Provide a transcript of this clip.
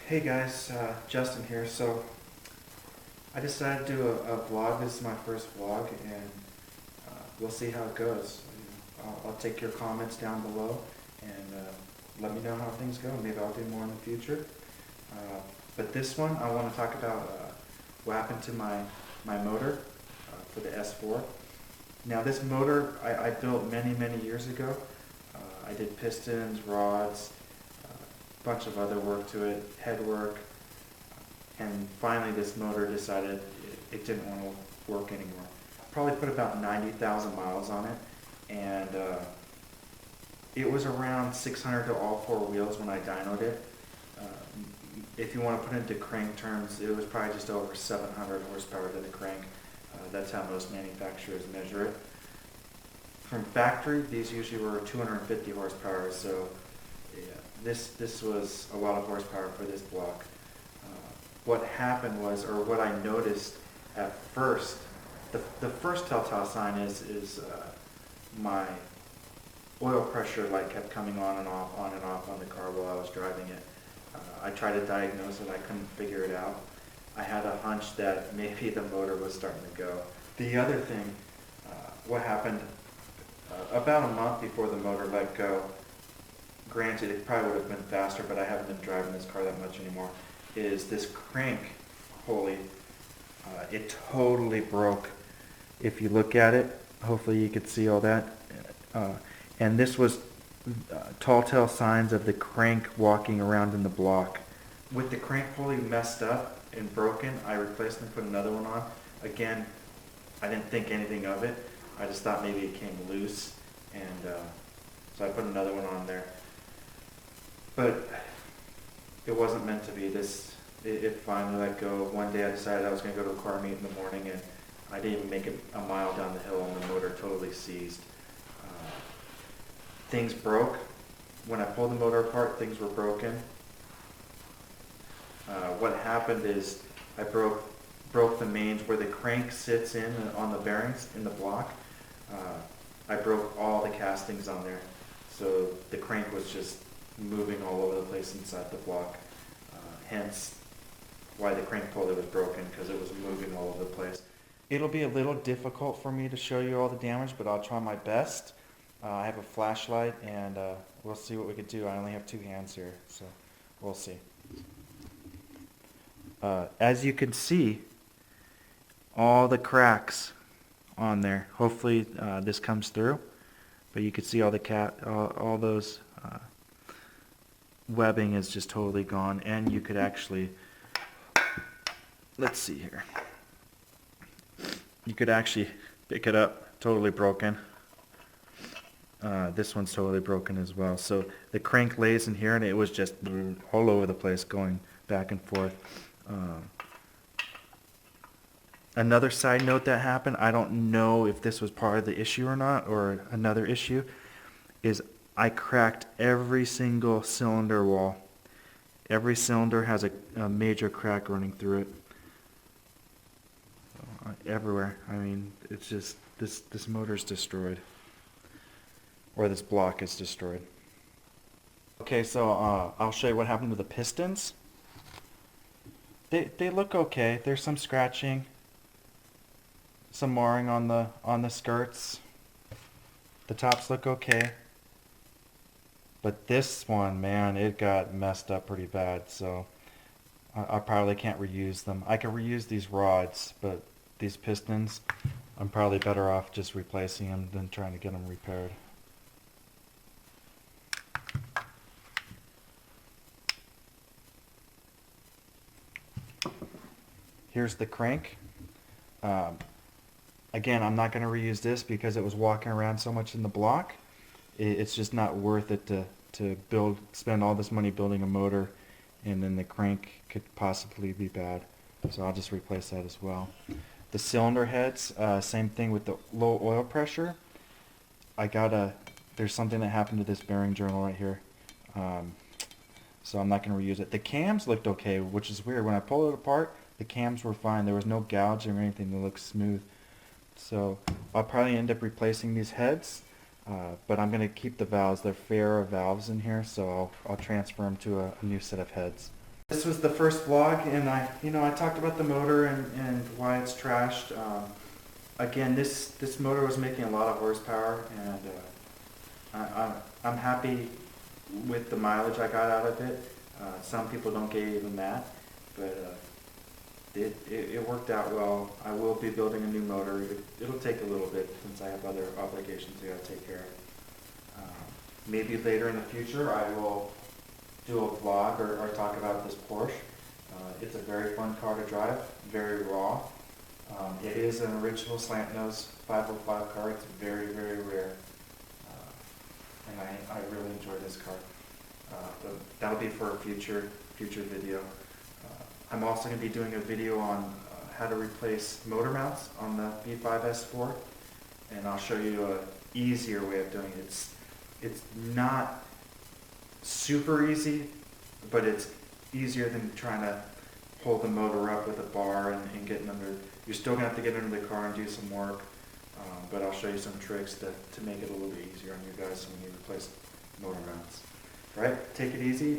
Hey guys, Justin here. So I decided to do a vlog. This is my first vlog, and we'll see how it goes. I'll take your comments down below and let me know how things go. Maybe I'll do more in the future. But this one, I want to talk about what happened to my motor for the S4. Now this motor I built many years ago. I did pistons, rods, a bunch of other work to it, head work, and finally this motor decided it didn't want to work anymore. Probably put about 90,000 miles on it, and it was around 600 to all four wheels when I dynoed it. If you want to put it into crank terms, it was probably just over 700 horsepower to the crank. That's how most manufacturers measure it. From factory, these usually were 250 horsepower, so yeah, this was a lot of horsepower for this block. What happened was, or what I noticed at first, the first telltale sign is my oil pressure light kept coming on and off on the car while I was driving it. I tried to diagnose it, I couldn't figure it out. I had a hunch that maybe the motor was starting to go. The other thing, what happened about a month before the motor let go, granted it probably would have been faster, but I haven't been driving this car that much anymore, is this crank pulley, it totally broke. If you look at it, hopefully you could see all that. And this was telltale signs of the crank walking around in the block. With the crank pulley messed up and broken, I replaced and put another one on. Again, I didn't think anything of it. I just thought maybe it came loose, and so I put another one on there. But it wasn't meant to be. It finally let go. One day I decided I was going to go to a car meet in the morning, and I didn't even make it a mile down the hill, and the motor totally seized. Things broke. When I pulled the motor apart, things were broken. What happened is I broke the mains where the crank sits in on the bearings in the block. I broke all the castings on there, so the crank was just moving all over the place inside the block. Hence why the crank pulley was broken, because it was moving all over the place. It'll be a little difficult for me to show you all the damage, but I'll try my best. I have a flashlight, and we'll see what we can do. I only have two hands here, so we'll see. As you can see, all the cracks on there. Hopefully this comes through, but you can see all the all those webbing is just totally gone, and you could actually, let's see here, you could actually pick it up, totally broken. This one's totally broken as well. So the crank lays in here, and it was just all over the place, going back and forth. Another side note that happened, I don't know if this was part of the issue or not, or another issue, is I cracked every single cylinder wall. Every cylinder has a major crack running through it. Everywhere. I mean, it's just, this motor's destroyed. Or this block is destroyed. Okay, so I'll show you what happened with the pistons. They look okay. There's some scratching, some marring on the skirts. The tops look okay. But this one, man, it got messed up pretty bad, so I probably can't reuse them. I can reuse these rods, but these pistons, I'm probably better off just replacing them than trying to get them repaired. Here's the crank. Again, I'm not going to reuse this because it was walking around so much in the block. It's just not worth it to spend all this money building a motor, and then the crank could possibly be bad. So I'll just replace that as well. The cylinder heads, same thing with the low oil pressure. There's something that happened to this bearing journal right here. So I'm not going to reuse it. The cams looked okay, which is weird. When I pulled it apart, the cams were fine. There was no gouging or anything. They looked smooth. So I'll probably end up replacing these heads, but I'm going to keep the valves. They're fairer valves in here, so I'll transfer them to a new set of heads. This was the first vlog, and I talked about the motor and why it's trashed. Again, this motor was making a lot of horsepower, and I'm happy with the mileage I got out of it. Some people don't get even that, but it worked out well. I will be building a new motor. It'll take a little bit since I have other obligations I gotta take care of. Maybe later in the future I will do a vlog or talk about this Porsche. It's a very fun car to drive, very raw. It is an original slant nose 505 car. It's very, very rare. And I really enjoy this car. But that'll be for a future video. I'm also going to be doing a video on how to replace motor mounts on the B5 S4, and I'll show you an easier way of doing it. It's not super easy, but it's easier than trying to hold the motor up with a bar and getting under. You're still going to have to get under the car and do some work, but I'll show you some tricks to make it a little bit easier on you guys when you replace motor mounts. All right, take it easy.